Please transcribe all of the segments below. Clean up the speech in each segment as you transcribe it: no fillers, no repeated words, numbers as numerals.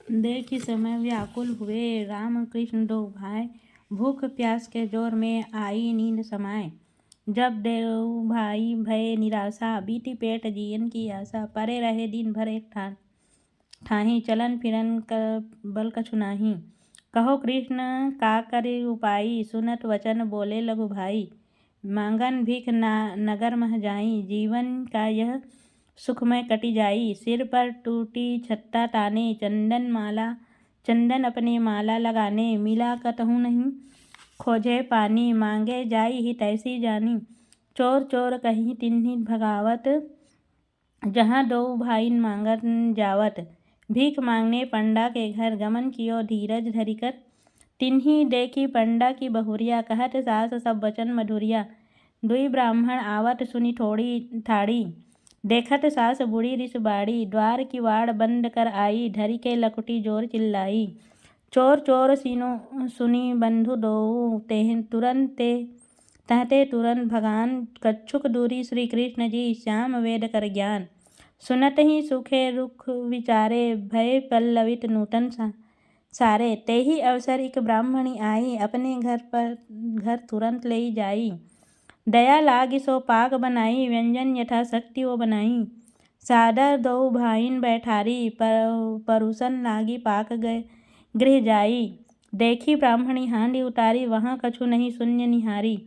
देखी समय व्याकुल हुए राम कृष्ण दो भाई, भूख प्यास के जोर में आई नींद समाए। जब देव भाई भय निराशा, बीती पेट जियन की आशा। परे रहे दिन भर एक ठाही, चलन फिरन कर बल कछु नाही। कहो कृष्ण का करे उपाई, सुनत वचन बोले लघु भाई। मांगन भीख नगर मह जाई, जीवन का यह सुखमय कटी जाई। सिर पर टूटी छत्ता ताने, चंदन अपने माला लगाने। मिला कतहु नहीं खोजे पानी, मांगे जाई ही तैसी जानी। चोर चोर कहीं तिन्ही भगावत, जहाँ दो भाईन मांगत जावत। भीख मांगने पंडा के घर, गमन कियो धीरज धरिकर। तिन्ही देखी पंडा की बहुरिया, कहत सास सब वचन मधुरिया। दुई ब्राह्मण आवत सुनी थोड़ी थाड़ी, देखत सास बुढ़ी रिस बाड़ी। द्वार की वाड़ बंद कर आई, धरी के लकुटी जोर चिल्लाई। चोर चोर सुनी बंधु दोऊ, तहते तुरंत भगान। कच्छुक दूरी श्री कृष्ण जी, श्याम वेद कर ज्ञान। सुनत ही सुखे रुख विचारे, भय पल्लवित नूतन सारे। तेही अवसर एक ब्राह्मणी आई, अपने घर तुरंत ले जाई। दया लागी सो पाक बनाई, व्यंजन यथा शक्ति वो बनाई। सादर दो भाईन बैठारी, परुसन लागी पाक गृह जाई। देखी ब्राह्मणी हांडी उतारी, वहाँ कछु नहीं शून्य निहारी।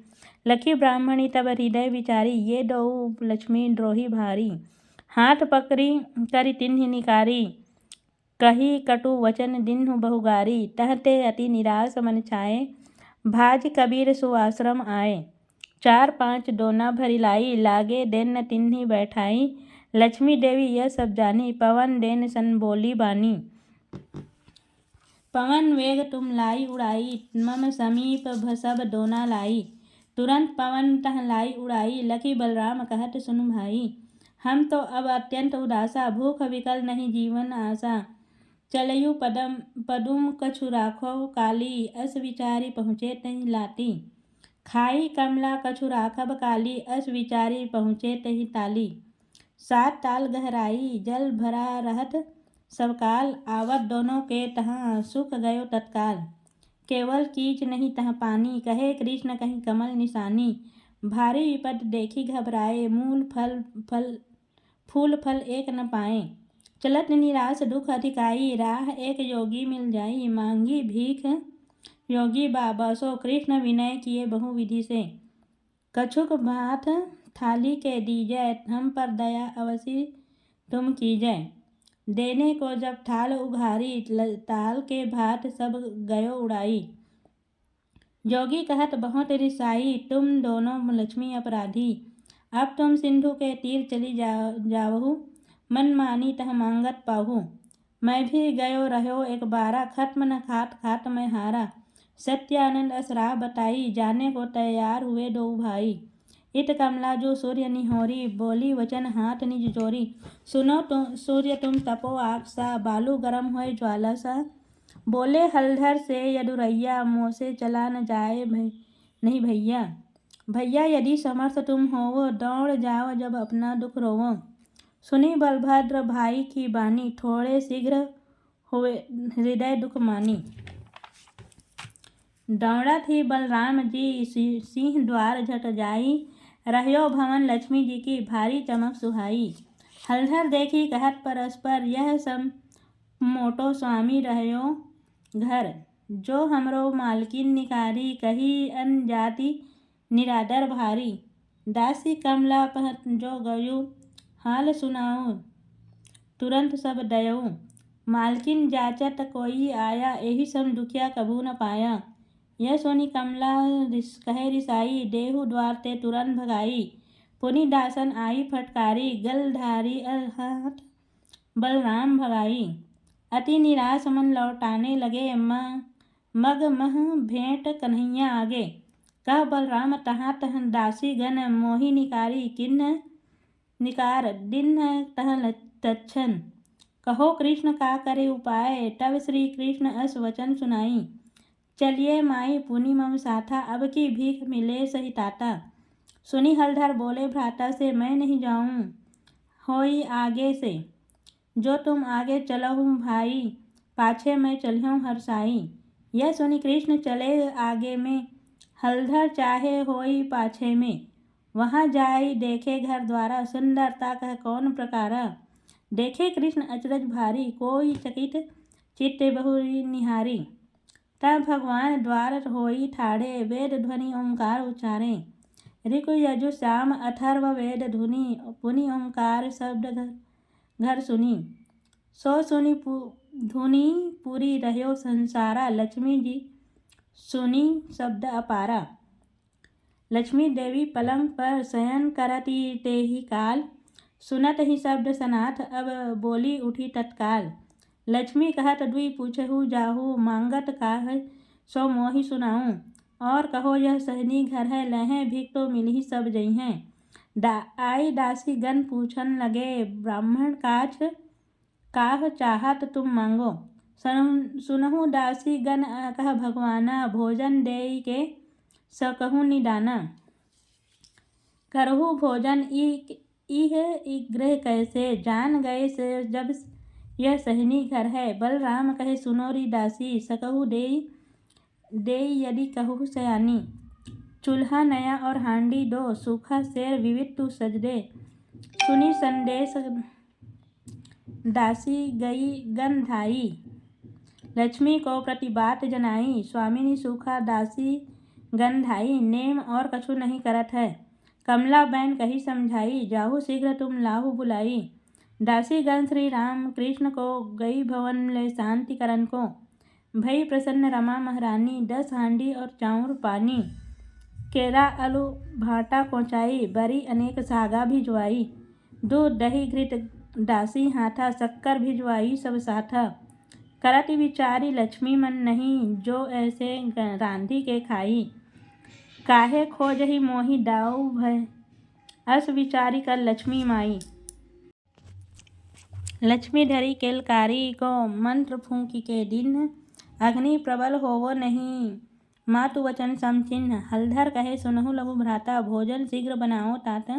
लखी ब्राह्मणी तब हृदय विचारी, ये दो लक्ष्मी द्रोही भारी। हाथ पकड़ी करी तिन्हि निकारी, कही कटु वचन दिन्हु बहुगारी। तहते अति निराश मन छाए, भाज कबीर सुआश्रम आए। 4-5 दोना भरी लाई, लागे देन न तिन्हि बैठाई। लक्ष्मी देवी यह सब जानी, पवन देन सन बोली बानी। पवन वेग तुम लाई उड़ाई, मम समीप सब दोना लाई। तुरंत पवन तह लाई उड़ाई, लखी बलराम कहत सुन भाई। हम तो अब अत्यंत उदासा, भूख विकल नहीं जीवन आशा। चलयु पदुम कछु राखो काली, अस विचारी पहुँचे तही लाती। खाई कमला कछु राखब काली, अस विचारी पहुँचे तही ताली। 7 ताल गहराई जल भरा रहत सब काल, आवत दोनों के तहाँ सुख गयो तत्काल। केवल कीच नहीं तह पानी, कहे कृष्ण कहीं कमल निशानी। भारी विपद देखी घबराए, फूल फल एक न पाए। चलत निराश दुख अधिकाई, राह एक योगी मिल जाई। मांगी भीख योगी बाबा सो, कृष्ण विनय किए बहु विधि से। कछुक भात थाली के दीजय, हम पर दया अवश्य तुम कीजय। देने को जब थाल उघारी, ताल के भात सब गयो उड़ाई। जोगी कहत बहुत रिसाई, तुम दोनों लक्ष्मी अपराधी। अब तुम सिंधु के तीर चली जावहु, मन मानी तह मांगत पाहु। मैं भी गयो रहो एक बारा, खत्म न खात मैं हारा। सत्यानंद असराह बताई, जाने को तैयार हुए दो भाई। इत कमला जो सूर्य निहोरी, बोली वचन हाथ निज जोरी। सुनो सूर्य तुम तपो आग सा, बालू गरम होए ज्वाला सा। बोले हलधर से यदुरैया, मोसे चला न जाए नहीं भैया। भैया यदि समर्थ तुम होवो, दौड़ जाओ जब अपना दुख रोवो। सुनी बलभद्र भाई की बानी, थोड़े शीघ्र हुए हृदय दुख मानी। दौड़त ही बलराम जी, सिंह द्वार झट जाई। रह्यो भवन लक्ष्मी जी की, भारी चमक सुहाई। हलधर देखी कहत परस्पर, यह सब मोटो स्वामी रह्यो घर। जो हमरो मालकिन निकारी, कही अन जाति निरादर भारी। दासी कमला पहत जो गयु, हाल सुनाऊ तुरंत सब दयऊ। मालकिन जाचत कोई आया, एहि सम दुखिया कभू न पाया। यह सोनी कमला कहे रिसाई, देहु द्वार ते तुरंत भगाई। पुनि दासन आई फटकारी, गलधारी हाथ बलराम भगाई। अति निराश मन लौटाने लगे, मग मह भेंट कन्हैया आगे। कह बलराम तहाँ तह दासी गण, मोहि निकारी किन्न निकार दिन तह तच्छन। कहो कृष्ण का करे उपाय, तब श्री कृष्ण अस वचन सुनाई। चलिए माई पुनि मम साथा, अब की भीख मिले सही ताता। सुनी हलधर बोले भ्राता से, मैं नहीं जाऊं होई आगे से। जो तुम आगे चलो भाई, पाछे मैं चलियों हरसाई। यह सुनी कृष्ण चले आगे में, हलधर चाहे होई पाछे में। वहाँ जाई देखे घर द्वारा, सुंदरता कह कौन प्रकारा। देखे कृष्ण अचरज भारी, कोई चकित चित्ते बहु निहारी। तब भगवान द्वार होई ठाड़े, वेद ध्वनि ओंकार उच्चारे। ऋकु यजु श्याम अथर्व वेद धुनि, पुनि ओंकार शब्द घर सुनी। सो सुनी धुनि पूरी रह्यो संसारा, लक्ष्मी जी सुनी शब्द अपारा। लक्ष्मी देवी पलंग पर शयन करती ते ही काल, सुनत ही शब्द सनाथ अब बोली उठी तत्काल। लक्ष्मी कहत दुई पूछहु जाहू, मांगत काह सो मोहि सुनाऊं। और कहो यह सहनी घर है, लहें भिक तो मिलही सब जइहें। आई दासी गण पूछन लगे, ब्राह्मण काछ काह चाहत तुम मांगो। सुनहु दासी गण कह भगवाना, भोजन देई के सकहु निदाना। करहु भोजन इह गृह कैसे, जान गए से जब यह सहनी घर है। बलराम कहे सुनो री दासी, सकहु देई यदि कहु सयानी। चूल्हा नया और हांडी दो, सूखा शेर विविध तू सज दे। सुनी संदेश दासी गई गन धाई, लक्ष्मी को प्रति बात जनाई। स्वामिनी सूखा दासी गन धाई, नेम और कछु नहीं करत है। कमला बहन कही समझाई, जाहु शीघ्र तुम लाहु बुलाई। दासी गण श्री राम कृष्ण को गई भवन ले शांति करन को। भई प्रसन्न रमा महारानी, 10 हांडी और चाउर पानी। केरा आलू भाटा कोचाई, बरी अनेक सागा भिजवाई। दूध दही घृत दासी हाथा, शक्कर भिजवाई सब साथा। करत विचारी लक्ष्मी मन नहीं, जो ऐसे रांधी के खाई। काहे खोजहि मोहि दाऊ भय, अस विचारी कर लक्ष्मी माई। लक्ष्मी धरी केलकारी को, मंत्र फूंकी के दिन। अग्नि प्रबल होवो नहीं, मातु वचन समचिन्ह। हलधर कहे सुनहु लघु भ्राता, भोजन शीघ्र बनाओ तात।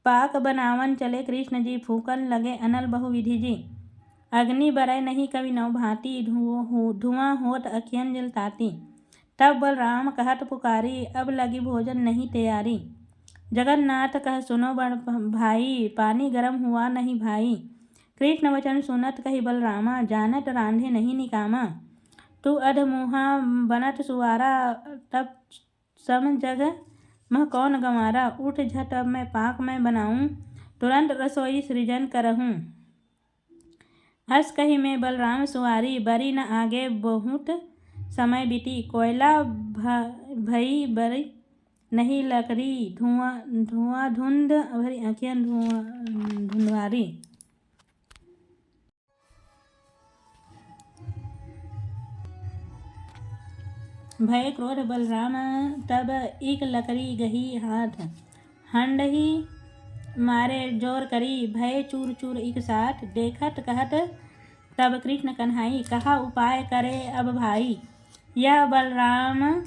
पाक बनावन चले कृष्ण जी, फूकन लगे अनल बहु विधि जी। अग्नि बरय नहीं कवि नौ भांति, धुआं होत अखियन जलताती। तब बलराम कहत पुकारी, अब लगी भोजन नहीं तैयारी। जगन्नाथ कह सुनो बड़ भाई, पानी गरम हुआ नहीं भाई। कृष्ण वचन सुनत कही बलरामा, जानत रांधे नहीं निकामा। तू अधमुहा बनत सुवारा, तब सम जग मह कौन गंवारा। उठ झट अब मैं पाक मैं बनाऊं, तुरंत रसोई सृजन करहूं। हस कही मैं बलराम सुवारी, बरी न आगे बहुत समय बीती। कोयला भई बरी नहीं लकड़ी, धुआं धुंध भरी आँखियन धुंधवारी। भय क्रोध बलराम तब एक लकड़ी गही हाथ। हंडही मारे जोर करी, भय चूर चूर एक साथ। देखत कहत तब कृष्ण कन्हाई, कहा उपाय करे अब भाई। यह बलराम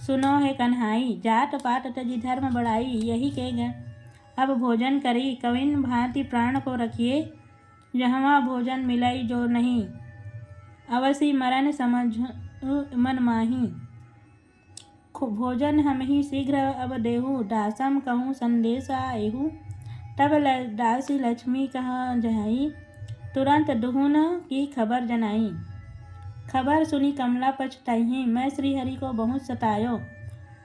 सुनो है कन्हाई, जात पात तजी धर्म बढ़ाई। यही के अब भोजन करी, कविन भांति प्राण को रखिए। जहवा भोजन मिलई जो नहीं, अवसी मरण समझ मन माही। भोजन हम ही शीघ्र अब देहु, दासम कहूँ संदेश आएहु। तब दासी लक्ष्मी कह जहाई, तुरंत दुहुन की खबर जनाई। खबर सुनी कमला पछताई, मैं श्री हरि को बहुत सतायो।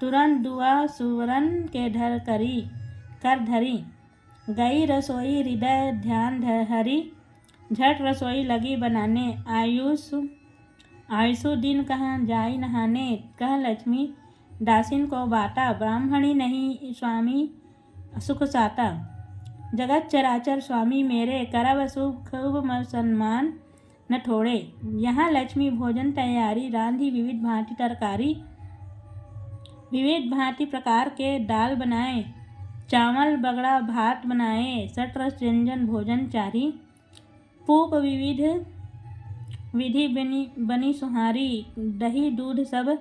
तुरंत दुआ सुवरन के ढर करी कर धरी। गई रसोई हृदय ध्यान हरी, झट रसोई लगी बनाने। आयुषु दिन कहाँ जाई नहाने, कह लक्ष्मी दासिन को बाता। ब्राह्मणी नहीं स्वामी सुख साता, जगत चराचर स्वामी मेरे। करब सुख सम्मान न ठोड़े। यहाँ लक्ष्मी भोजन तैयारी, रांधी विविध भांति तरकारी। विविध भांति प्रकार के दाल बनाए, चावल बगड़ा भात बनाए। सटरस व्यंजन भोजन चारी, पूप विविध विधि बनी सुहारी। दही दूध सब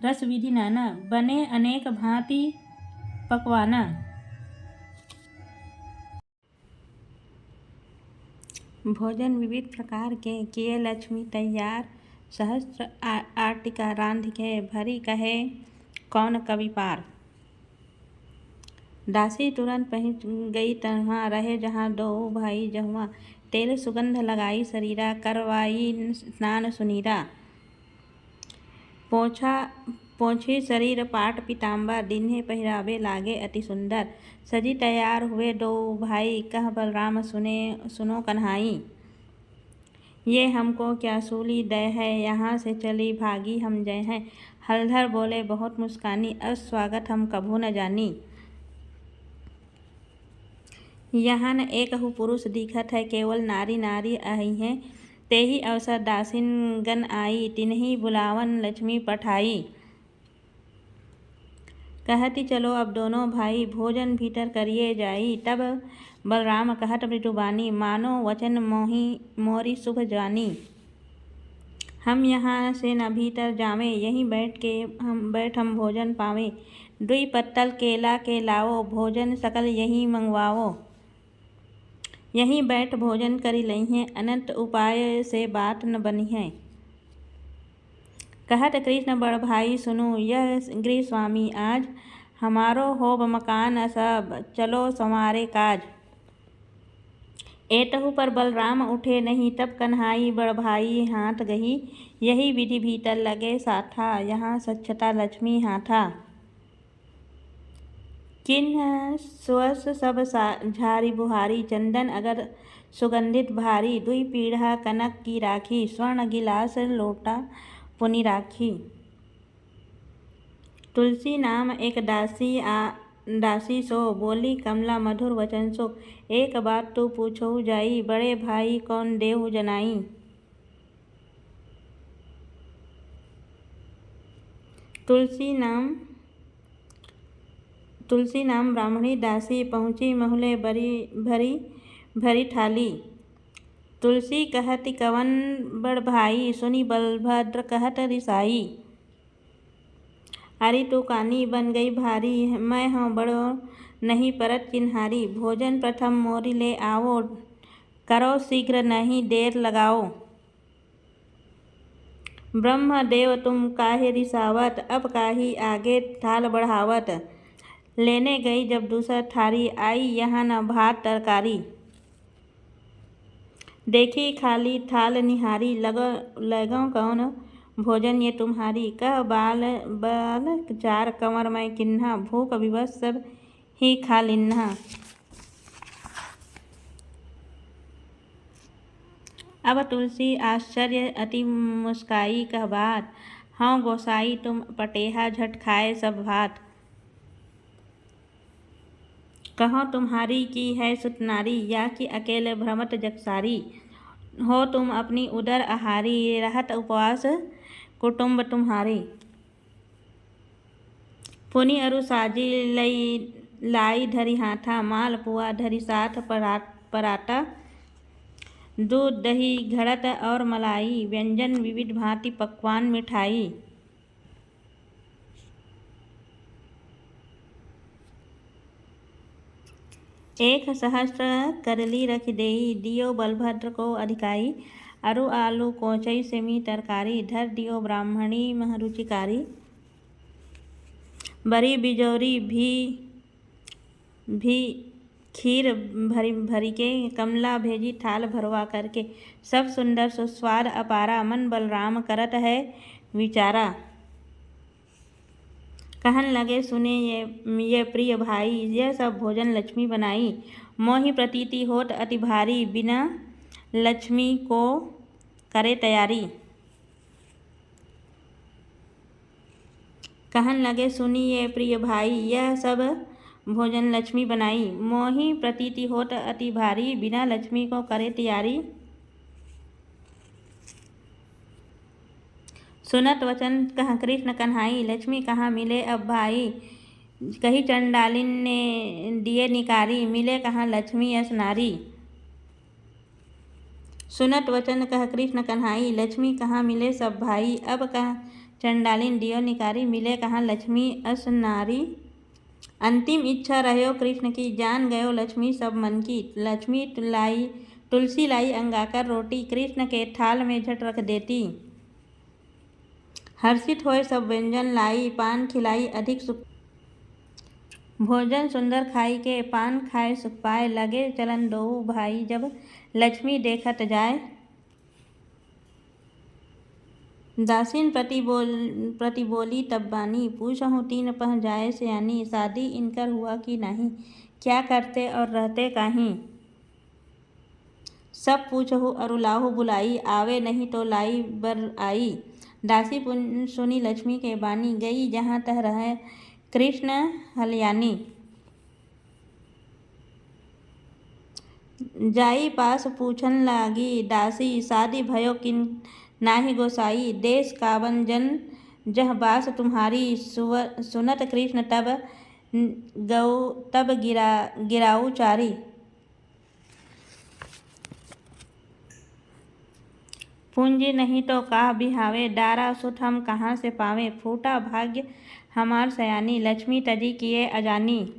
रस विधि नाना, बने अनेक भांति पकवाना। भोजन विविध प्रकार के किए लक्ष्मी तैयार, सहस्त्र आटिका रांध के भरी कहे कौन कवि पार। दासी तुरंत पहुँच गई तहाँ रहे जहाँ दो भाई जहुआ, तेल सुगंध लगाई शरीरा, करवाई स्नान सुनीरा। पोछी शरीर पाट पीताम्बर, दिन्हे पहिरावे लागे अति सुंदर। सजी तैयार हुए दो भाई, कह बलराम सुनो कन्हाई। ये हमको क्या सूली दय है, यहाँ से चली भागी हम जय हैं। हलधर बोले बहुत मुस्कानी, अब स्वागत हम कभू न जानी। यहाँ न एकहु पुरुष दिखत है, केवल नारी नारी आई हैं। तेही अवसर दासिन गण आई, तिन्ही बुलावन लक्ष्मी पठाई। कहती चलो अब दोनों भाई, भोजन भीतर करिए जाई। तब बलराम कहत मृदुबानी, मानो वचन मोरी शुभ जानी। हम यहाँ से न भीतर जावें, यहीं बैठ हम भोजन पावें। दुई पत्तल केला के लाओ, भोजन सकल यहीं मंगवाओ। यहीं बैठ भोजन करी लइहें, अनंत उपाय से बात न बनिहें। कहत कृष्ण बड़ भाई सुनो, यह गृह स्वामी आज, हमारो होब मकान सब, चलो संवारे काज। एतहु पर बलराम उठे नहीं, तब कन्हाई बड़ भाई हाथ गही। यही विधि भीतर लगे साथा, यहाँ स्वच्छता लक्ष्मी हाथा। किन्ह सुअस सब झारी बुहारी, चंदन अगर सुगंधित भारी। दुई पीढ़ा कनक की राखी, स्वर्ण गिलास लोटा पुनि राखी। तुलसी नाम एक दासी सो, बोली कमला मधुर वचन सो। एक बात तू पूछहु जाई, बड़े भाई कौन देहु जनाई। तुलसी नाम ब्राह्मणी दासी, पहुँची महुले भरी थाली। तुलसी कहती कवन बड़ भाई, सुनी बलभद्र कहत रिसाई। अरे तू कानी बन गई भारी, मैं हूँ बड़ो नहीं परत चिन्हारी। भोजन प्रथम मोरी ले आओ, करो शीघ्र नहीं देर लगाओ। ब्रह्मदेव तुम काहे रिसावत, अब काही आगे थाल बढ़ावत। लेने गई जब दूसर थारी, आई यहाँ न भात तरकारी। देखी खाली थाल निहारी, लगों कौन भोजन ये तुम्हारी। कह बाल चार कंवर मैं किन्हा, भूख विवश सब ही खा लिन्हा। अब तुलसी आश्चर्य अति मुस्काई, कह बात हाँ गोसाई तुम पटेहा, झट खाए सब भात। कहो तुम्हारी की है सुत नारी, या कि अकेले भ्रमत जगसारी। हो तुम अपनी उदर आहारी, रहत उपवास कुटुंब तुम्हारे। पुनि अरु साजी लाई धरी हाथा, माल पुआ धरी साथ पराता। दूध दही घड़त और मलाई, व्यंजन विविध भांति पकवान मिठाई। एक सहस्त्र करली रख देई, दियो बलभद्र को अधिकाई। अरु आलू कोचई सेमी तरकारी, धर दियो ब्राह्मणी महरुचिकारी। बरी बिजौरी भी खीर भरी के, कमला भेजी थाल भरवा करके। सब सुंदर सुस्वाद अपारा, मन बलराम करत है विचारा। कहन लगे सुने ये प्रिय भाई, यह सब भोजन लक्ष्मी बनाई। मोहि प्रतीति होत अति भारी, बिना लक्ष्मी को करे तैयारी। कहन लगे सुनी ये प्रिय भाई, यह सब भोजन लक्ष्मी बनाई। मोहि प्रतीति होत अति भारी, बिना लक्ष्मी को करे तैयारी। सुनत वचन कह कृष्ण कन्हाई, लक्ष्मी कहाँ मिले अब भाई। कही चंडालिन ने दिए निकारी, मिले कहाँ लक्ष्मी यस नारी। सुनत वचन कह कृष्ण कन्हाई, लक्ष्मी कहाँ मिले सब भाई। अब कह चंडालिन दियो निकारी, मिले कहाँ लक्ष्मी अस नारी। अंतिम इच्छा रहो कृष्ण की, जान गयो लक्ष्मी सब मन की। लक्ष्मी लाई तुलसी लाई अंगाकर रोटी, कृष्ण के थाल में झट रख देती। हर्षित होए सब व्यंजन लाई, पान खिलाई अधिक सुख। भोजन सुंदर खाई के, पान खाए सुख पाए। लगे चलन दोऊ भाई, जब लक्ष्मी देखत जाए। दासीन प्रति बोली तब बानी, पूछहूँ तीन पह जाए सयानी। शादी इनकर हुआ कि नहीं, क्या करते और रहते काहीं। सब पूछहु अरुलाहु बुलाई, आवे नहीं तो लाई बर आई। दासी सुनी लक्ष्मी के बानी, गई जहाँ तह रहे कृष्ण हलयानी। जाई पास पूछन लागी दासी, शादी भयो किन नाहि गोसाई। देश कावन जन जह बास तुम्हारी, सुनत कृष्ण तब गिराऊ चारी। पूंजी नहीं तो काह बिहावे, डारा सुत हम कहाँ से पावे। फूटा भाग्य हमार सयानी, लक्ष्मी तजी किए अजानी।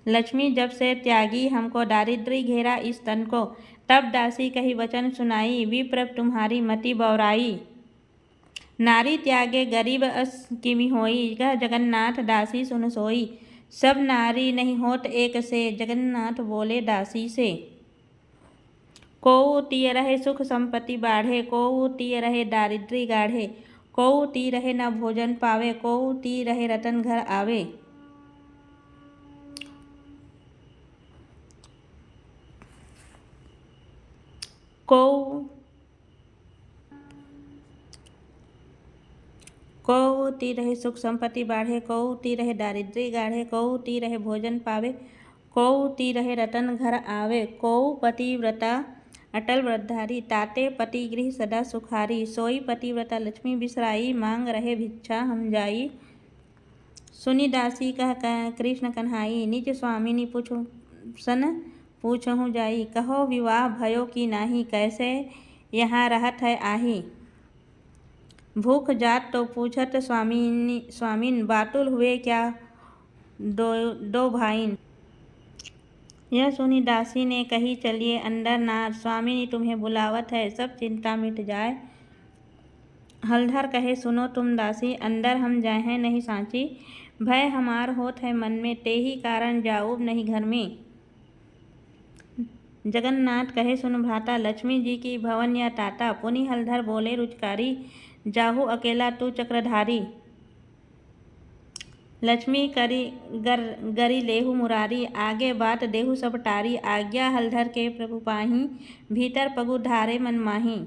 लक्ष्मी जब से त्यागी, हमको दारिद्र्य घेरा इस तन को। तब दासी कही वचन सुनाई, विप्र तुम्हारी मति बौराई। नारी त्यागे गरीब अस किमि होई, कह जगन्नाथ दासी सुन सोई। सब नारी नहीं होत एक से, जगन्नाथ बोले दासी से। कोऊ तिय रहे सुख संपत्ति बाढ़े, कोऊ तिय रहे दारिद्र्य गाढ़े। कोऊ ती रहे न भोजन पावे, कोऊ ती रहे रतन घर आवे। कोऊ ती रहे सुख संपत्ति बाढ़े, कोऊ ती रहे दारिद्र्य गाढ़े। कोऊ ती रहे भोजन पावे, कोऊ ती रहे रतन घर आवे। कोऊ पतिव्रता अटल व्रतधारी, ताते पति गृह सदा सुखारी। सोई पतिव्रता लक्ष्मी बिसराई, मांग रहे भिक्षा हम जाई। सुनी दासी कह कृष्ण कन्हाई, निज स्वामिनी पूछहु जाई। कहो विवाह भयो कि नाही, कैसे यहाँ रहत है आही। भूख जात तो पूछत स्वामिन, बातुल हुए क्या दो भाईन। यह सुनी दासी ने कही, चलिए अंदर नार, स्वामिनी तुम्हें बुलावत है, सब चिंता मिट जाए। हलधर कहे, सुनो तुम दासी, अंदर हम जाए हैं नहीं सांची। भय हमार होत है मन में, ते ही कारण जाऊब नहीं घर में। जगन्नाथ कहे, सुन भ्राता, लक्ष्मी जी की भवन या ताता। पुनि हलधर बोले रुचकारी, जाहू अकेला तू चक्रधारी। लक्ष्मी गरी लेहु मुरारी, आगे बात देहु सब टारी। आज्ञा हलधर के प्रभु पाही, भीतर पगु धारे मन माही।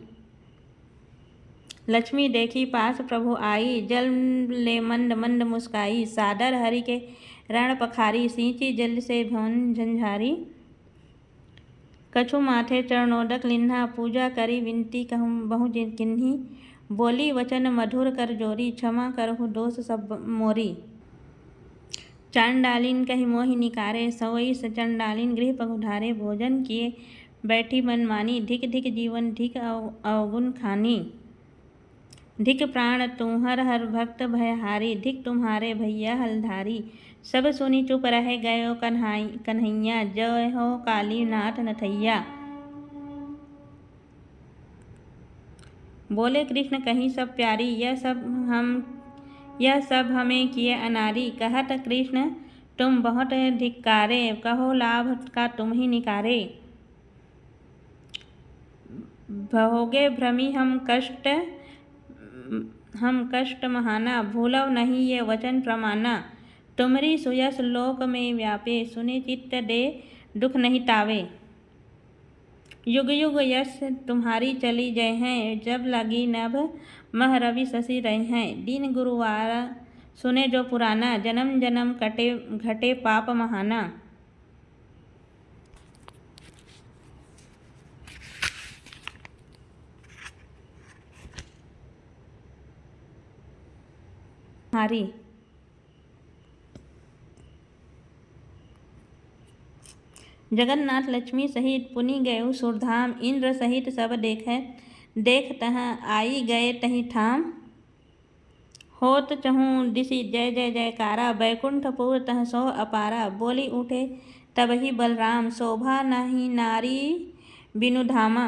लक्ष्मी देखी पास प्रभु आई, जल ले मंद मंद मुस्काई। सादर हरि के रण पखारी, सींची जल से भवन झंझारी। कछु माथे चरणोदक लिन्हा, पूजा करी विनती कहूँ बहु किन्ही। बोली वचन मधुर कर जोरी, क्षमा करहु दोष सब मोरी। चांडालिन कही मोहि निकारे, सवई चंडालिन गृह पगुधारे। भोजन किए बैठी मनमानी, धिक धिक जीवन धिक अवगुण खानी। धिक प्राण तुम्हर हर भक्त भयहारी, धिक तुम्हारे भैया हलधारी। सब सुनी चुप रहे गयो कन्हैया, जय हो काली नाथ नथैया। बोले कृष्ण कहीं सब प्यारी, यह सब हमें किए अनारी। कहत कृष्ण तुम बहुत धिक्कारे, कहो लाभ का तुम ही निकारे। भोगे भ्रमी हम कष्ट महाना, भूलव नहीं ये वचन प्रमाना। तुम्हारी सुयस लोक में व्यापे, सुने चित्त दे दुख नहीं तावे। युग युग यश तुम्हारी चली जय हैं, जब लगी नभ मह रवि शशि रहे हैं। दिन गुरुवार सुने जो पुराना, जन्म जन्म घटे पाप महाना। हरी जगन्नाथ लक्ष्मी सहित पुनि गए सुरधाम, इंद्र सहित सब देख तह आई गए तही ठाम। होत चहूँ दिशि जय जय जयकारा, बैकुंठपुर तह सोह अपारा। बोली उठे तबहि बलराम, शोभा नहीं नारी बिनु धामा।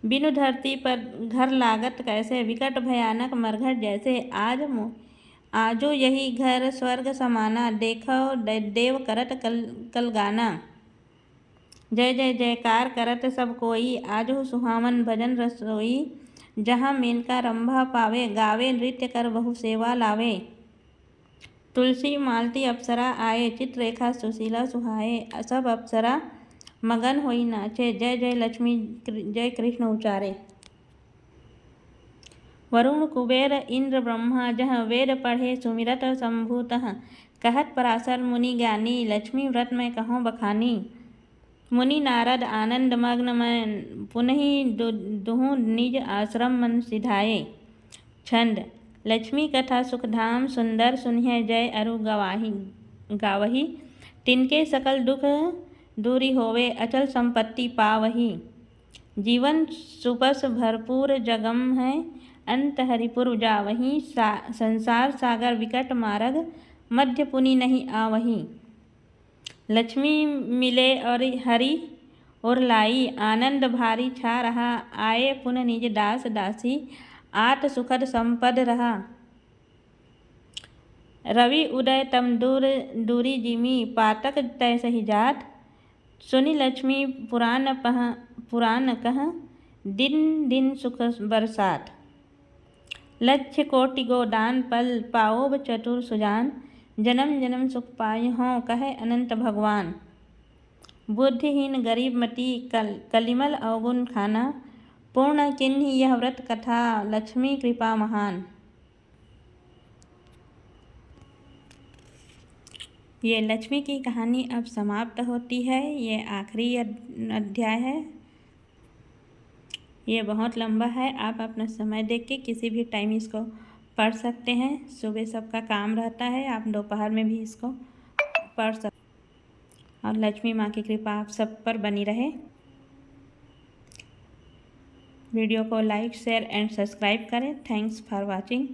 बिनु धरती पर घर लागत कैसे, विकट भयानक मरघट जैसे। आजो यही घर स्वर्ग समाना, देखो देव करत कल गाना। जय जय जयकार करत सब कोई, आजो सुहावन भजन रसोई। जहाँ मेनका रंभा पावे, गावे नृत्य कर बहु सेवा लावे। तुलसी मालती अप्सरा आए, चित्ररेखा सुशीला सुहाए। सब अप्सरा मगन होई नाचे, जय जय लक्ष्मी जय कृष्ण उचारे। वरुण कुबेर इंद्र ब्रह्मा, जहाँ वेद पढ़े सुमिरत शंभुतः। कहत पराशर मुनि ज्ञानी, लक्ष्मी व्रत में कहो बखानी। मुनि नारद आनंद मग्न मन, पुनहि दुहु निज आश्रम मन सिधाए। छंद। लक्ष्मी कथा सुखधाम, सुंदर सुनिह जय अरु गावही। तिनके सकल दुख दूरी होवे, अचल संपत्ति पावही। जीवन सुपस भरपूर जगम है, अंत हरिपुर जावही। संसार सागर विकट मार्ग, मध्य पुनि नहीं आवही। लक्ष्मी मिले और हरि और लाई, आनंद भारी छा रहा। आए पुन निज दास दासी, आत सुखद संपद रहा। रवि उदय तम दूरी जिमी, पातक तय सही जात। सुनि लक्ष्मी पुराण कह, दिन दिन सुख बरसात। लक्ष्य कोटि गो दान पल, पाओ चतुर सुजान। जन्म जन्म सुख पाए हों, कहे अनंत भगवान। बुद्धिहीन गरीब मति, कलिमल अवगुण खाना। पूर्ण किन्हीं यह व्रत कथा, लक्ष्मी कृपा महान। ये लक्ष्मी की कहानी अब समाप्त होती है। ये आखिरी अध्याय है। ये बहुत लंबा है। आप अपना समय देख के किसी भी टाइम इसको पढ़ सकते हैं। सुबह सबका काम रहता है, आप दोपहर में भी इसको पढ़ सकते हैं। और लक्ष्मी माँ की कृपा आप सब पर बनी रहे। वीडियो को लाइक शेयर एंड सब्सक्राइब करें। Thanks for watching.